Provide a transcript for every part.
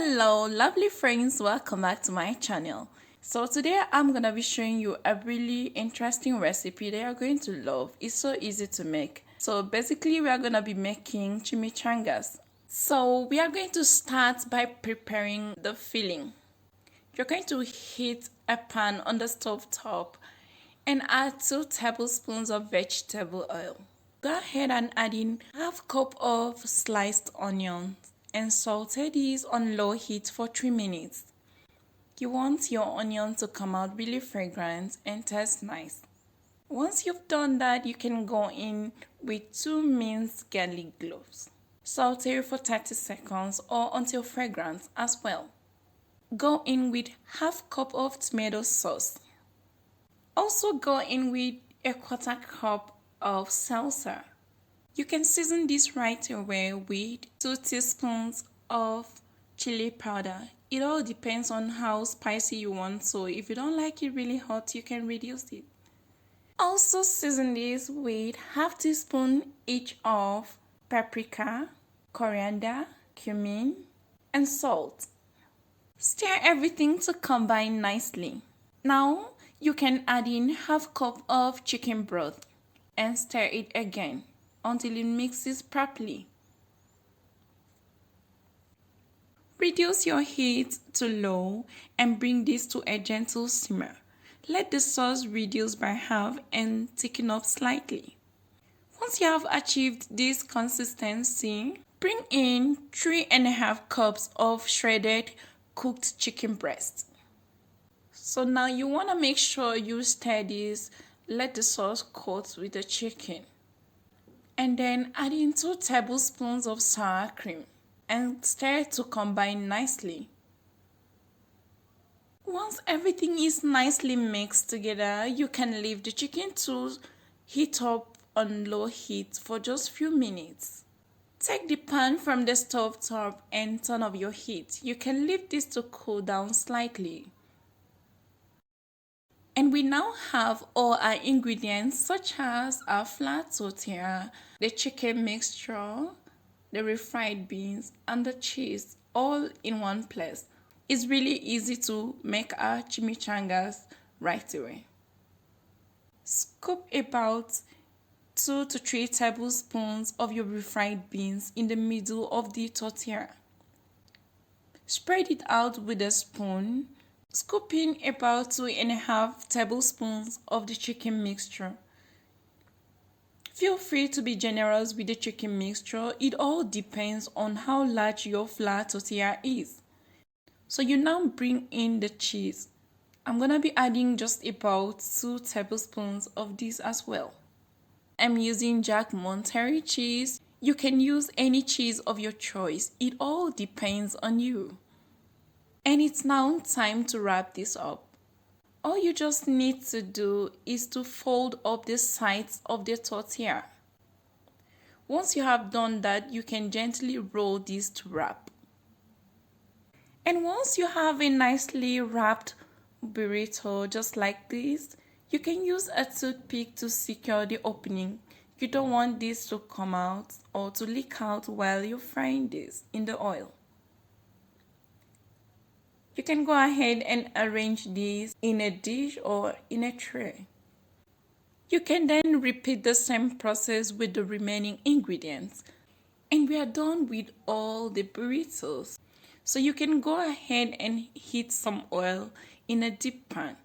Hello lovely friends, welcome back to my channel. So today I'm gonna be showing you a really interesting recipe that you're going to love. It's so easy to make. So basically we are gonna be making chimichangas. So we are going to start by preparing the filling. You're going to heat a pan on the stove top and add 2 tablespoons of vegetable oil. Go ahead and add in half cup of sliced onions and saute these on low heat for 3 minutes. You want your onion to come out really fragrant and taste nice. Once you've done that, you can go in with 2 minced garlic cloves. Saute for 30 seconds or until fragrant as well. Go in with half cup of tomato sauce. Also go in with a 1/4 cup of salsa. You can season this right away with 2 teaspoons of chili powder. It all depends on how spicy you want, so if you don't like it really hot, you can reduce it. Also season this with half teaspoon each of paprika, coriander, cumin, and salt. Stir everything to combine nicely. Now you can add in half cup of chicken broth and stir it again until it mixes properly. Reduce your heat to low and bring this to a gentle simmer. Let the sauce reduce by half and thicken up slightly. Once you have achieved this consistency, bring in 3½ cups of shredded cooked chicken breast. So now you want to make sure you stir this, let the sauce coat with the chicken. And then add in 2 tablespoons of sour cream and stir to combine nicely. Once everything is nicely mixed together, you can leave the chicken to heat up on low heat for just few minutes. Take the pan from the stove top and turn off your heat. You can leave this to cool down slightly. And we now have all our ingredients such as our flat tortilla, the chicken mixture, the refried beans, and the cheese all in one place. It's really easy to make our chimichangas right away. Scoop about 2 to 3 tablespoons of your refried beans in the middle of the tortilla. Spread it out with a spoon. Scoop in about 2½ tablespoons of the chicken mixture. Feel free to be generous with the chicken mixture. It all depends on how large your flat tortilla is. So you now bring in the cheese. I'm gonna be adding just about 2 tablespoons of this as well. I'm using Jack Monterey cheese. You can use any cheese of your choice. It all depends on you. And it's now time to wrap this up. All you just need to do is to fold up the sides of the tortilla. Once you have done that, you can gently roll this to wrap. And once you have a nicely wrapped burrito just like this, you can use a toothpick to secure the opening. You don't want this to come out or to leak out while you're frying this in the oil. You can go ahead and arrange these in a dish or in a tray. You can then repeat the same process with the remaining ingredients. And we are done with all the burritos. So you can go ahead and heat some oil in a deep pan.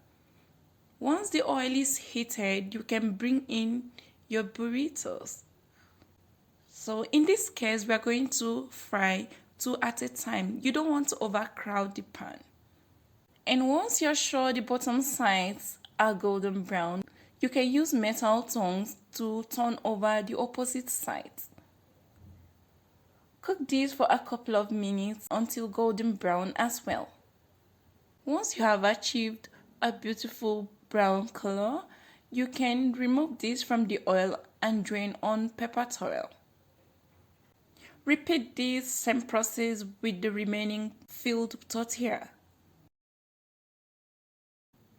Once the oil is heated, you can bring in your burritos. So in this case, we are going to fry 2 at a time. You don't want to overcrowd the pan. And once you're sure the bottom sides are golden brown, you can use metal tongs to turn over the opposite sides. Cook these for a couple of minutes until golden brown as well. Once you have achieved a beautiful brown color, you can remove this from the oil and drain on paper towel. Repeat this same process with the remaining filled tortilla.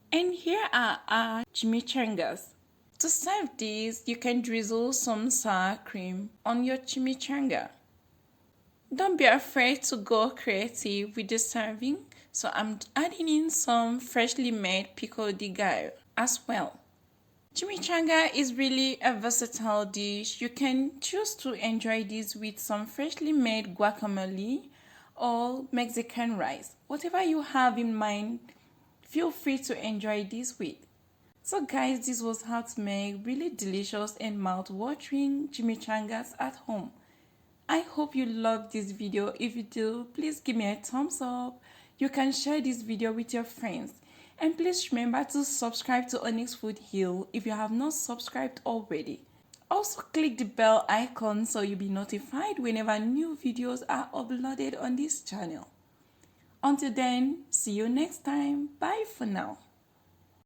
And here are our chimichangas. To serve these, you can drizzle some sour cream on your chimichanga. Don't be afraid to go creative with the serving. So I'm adding in some freshly made pico de gallo as well. Chimichanga is really a versatile dish. You can choose to enjoy this with some freshly made guacamole or Mexican rice. Whatever you have in mind, feel free to enjoy this with. So guys, this was how to make really delicious and mouth-watering chimichangas at home. I hope you loved this video. If you do, please give me a thumbs up. You can share this video with your friends. And please remember to subscribe to Onyx Food Hill if you have not subscribed already. Also click the bell icon so you'll be notified whenever new videos are uploaded on this channel. Until then, see you next time. Bye for now.